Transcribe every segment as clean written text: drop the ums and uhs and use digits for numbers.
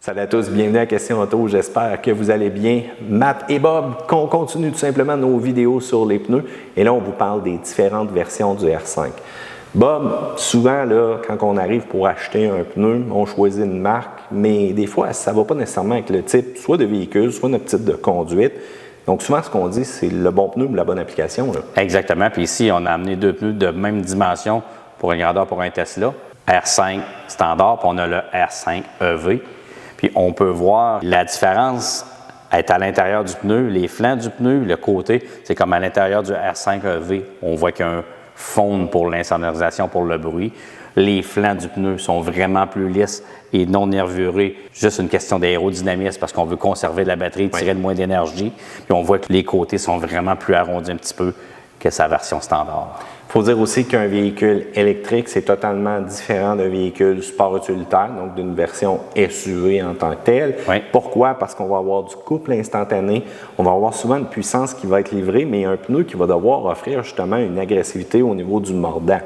Salut à tous, bienvenue à Question Auto, j'espère que vous allez bien. Matt et Bob, qu'on continue tout simplement nos vidéos sur les pneus et là on vous parle des différentes versions du R5. Bob, souvent là, quand on arrive pour acheter un pneu, on choisit une marque, mais des fois ça ne va pas nécessairement avec le type soit de véhicule, soit notre type de conduite. Donc souvent ce qu'on dit c'est le bon pneu ou la bonne application. Là. Exactement, puis ici on a amené deux pneus de même dimension pour une grandeur pour un Tesla, R5 standard, puis on a le R5 EV. Puis on peut voir la différence être à l'intérieur du pneu, les flancs du pneu, le côté, c'est comme à l'intérieur du R5 EV. On voit qu'il y a un fond pour l'insonorisation, pour le bruit. Les flancs du pneu sont vraiment plus lisses et non nervurés. Juste une question d'aérodynamisme parce qu'on veut conserver de la batterie, tirer le moins d'énergie. Puis on voit que les côtés sont vraiment plus arrondis un petit peu que sa version standard. Il faut dire aussi qu'un véhicule électrique, c'est totalement différent d'un véhicule sport utilitaire, donc d'une version SUV en tant que telle. Oui. Pourquoi? Parce qu'on va avoir du couple instantané, on va avoir souvent une puissance qui va être livrée, mais un pneu qui va devoir offrir justement une agressivité au niveau du mordant.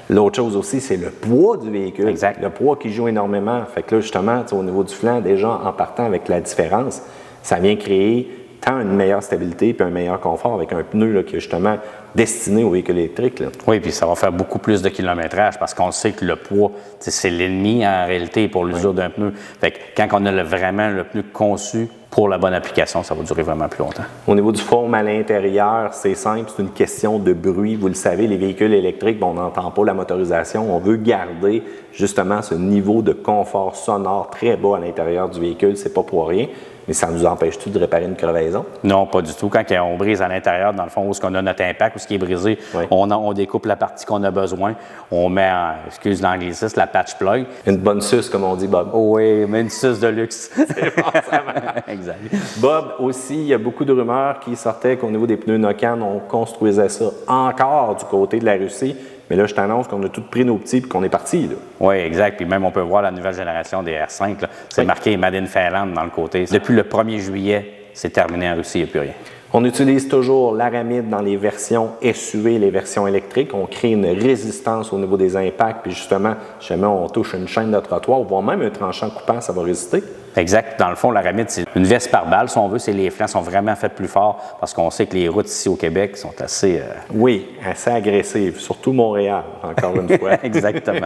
L'autre chose aussi, c'est le poids du véhicule. Exact. Le poids qui joue énormément. Fait que là, justement, au niveau du flanc, déjà en partant avec la différence, ça vient créer tant une meilleure stabilité puis un meilleur confort avec un pneu là, qui est justement destiné au véhicule électrique. Là. Oui, puis ça va faire beaucoup plus de kilométrage parce qu'on sait que le poids, c'est l'ennemi en réalité pour l'usure d'un pneu. Fait que quand on a vraiment le pneu conçu pour la bonne application, ça va durer vraiment plus longtemps. Au niveau du foam à l'intérieur, c'est simple, c'est une question de bruit. Vous le savez, les véhicules électriques, on n'entend pas la motorisation. On veut garder justement ce niveau de confort sonore très bas à l'intérieur du véhicule. C'est pas pour rien. Mais ça nous empêche-tu de réparer une crevaison? Non, pas du tout. Quand on brise à l'intérieur, dans le fond, où on a notre impact, où ce qui est brisé, oui. on découpe la partie qu'on a besoin. On met, excuse l'anglicisme, la patch plug. Une bonne suce, comme on dit, Bob. Oui, mais une suce de luxe. C'est bon, ça va. Exact. Bob, aussi, il y a beaucoup de rumeurs qui sortaient qu'au niveau des pneus Nokian, on construisait ça encore du côté de la Russie. Mais là, je t'annonce qu'on a tous pris nos petits et qu'on est parti. Oui, exact. Puis même, on peut voir la nouvelle génération des R5. C'est marqué Made in Finland dans le côté. Depuis le 1er juillet, c'est terminé en Russie, il n'y a plus rien. On utilise toujours l'aramide dans les versions SUV et les versions électriques. On crée une résistance au niveau des impacts. Puis justement, si jamais on touche une chaîne de trottoir, voire même un tranchant coupant, ça va résister. Exact. Dans le fond, l'aramide, c'est une veste par balle, si on veut. Les flancs sont vraiment faits plus forts parce qu'on sait que les routes ici au Québec sont assez... Oui, assez agressives, surtout Montréal, encore une fois. Exactement.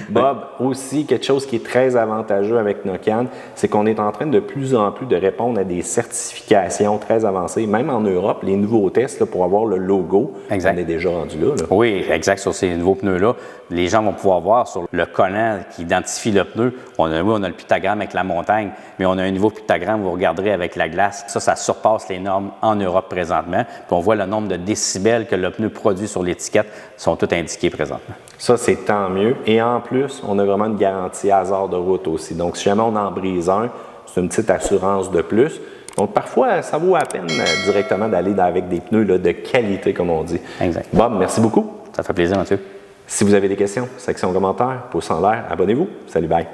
Bob, aussi, quelque chose qui est très avantageux avec Nokian, c'est qu'on est en train de plus en plus de répondre à des certifications très avancées. Même en Europe, les nouveaux tests là, pour avoir le logo, exact. On est déjà rendu là. Oui, exact. Sur ces nouveaux pneus-là, les gens vont pouvoir voir sur le collant qui identifie le pneu. On a le pictogramme avec la montagne, mais on a un nouveau pictogramme, vous regarderez avec la glace. Ça surpasse les normes en Europe présentement. Puis on voit le nombre de décibels que le pneu produit sur l'étiquette sont tous indiqués présentement. Ça, c'est tant mieux. Et en plus, on a vraiment une garantie hasard de route aussi. Donc, si jamais on en brise un, c'est une petite assurance de plus. Donc, parfois, ça vaut la peine directement d'aller avec des pneus là, de qualité, comme on dit. Exact. Bob, merci beaucoup. Ça fait plaisir, Mathieu. Si vous avez des questions, section commentaires, pouce en l'air, abonnez-vous. Salut, bye.